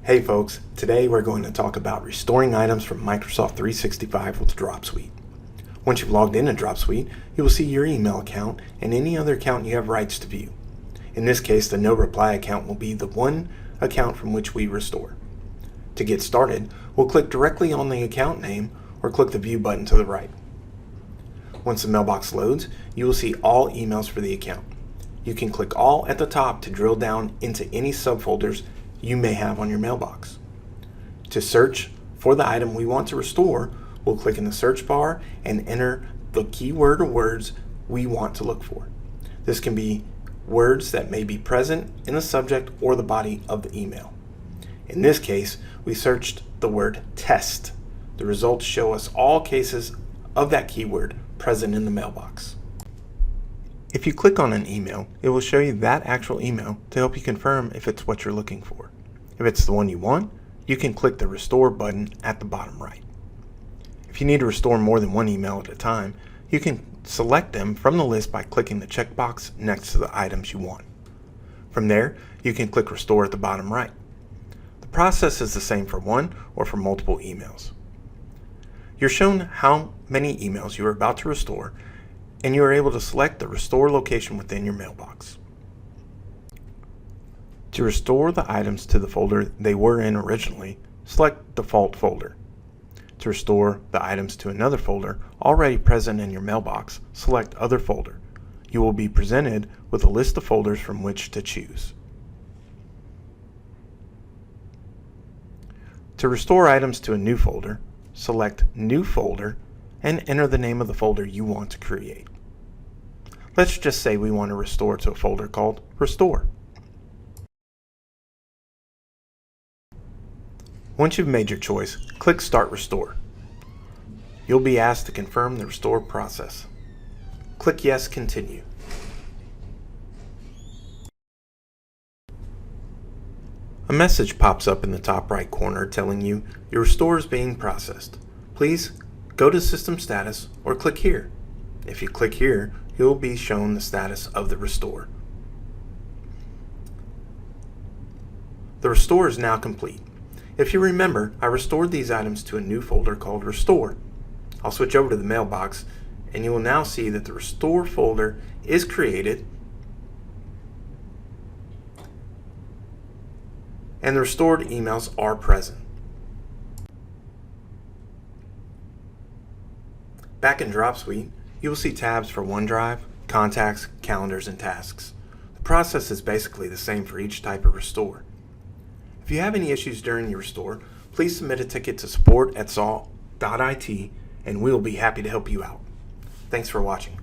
Hey folks, today we're going to talk about restoring items from Microsoft 365 with DropSuite. Once you've logged into DropSuite, you will see your email account and any other account you have rights to view. In this case, the no reply account will be the one account from which we restore. To get started, we'll click directly on the account name or click the view button to the right. Once the mailbox loads, you will see all emails for the account. You can click all at the top to drill down into any subfolders you may have on your mailbox. To search for the item we want to restore, we'll click in the search bar and enter the keyword or words we want to look for. This can be words that may be present in the subject or the body of the email. In this case, we searched the word test. The results show us all cases of that keyword present in the mailbox. If you click on an email, it will show you that actual email to help you confirm if it's what you're looking for. If it's the one you want, you can click the Restore button at the bottom right. If you need to restore more than one email at a time, you can select them from the list by clicking the checkbox next to the items you want. From there, you can click Restore at the bottom right. The process is the same for one or for multiple emails. You're shown how many emails you are about to restore, and you are able to select the restore location within your mailbox. To restore the items to the folder they were in originally, select Default Folder. To restore the items to another folder already present in your mailbox, select Other Folder. You will be presented with a list of folders from which to choose. To restore items to a new folder, select New Folder and enter the name of the folder you want to create. Let's just say we want to restore to a folder called Restore. Once you've made your choice, click Start Restore. You'll be asked to confirm the restore process. Click Yes, Continue. A message pops up in the top right corner telling you your restore is being processed. Please go to System Status or click here. If you click here, you'll be shown the status of the restore. The restore is now complete. If you remember, I restored these items to a new folder called Restore. I'll switch over to the mailbox and you will now see that the Restore folder is created and the restored emails are present. Back in DropSuite, you will see tabs for OneDrive, Contacts, Calendars, and Tasks. The process is basically the same for each type of restore. If you have any issues during your restore, please submit a ticket to support@saw.it and we will be happy to help you out. Thanks for watching.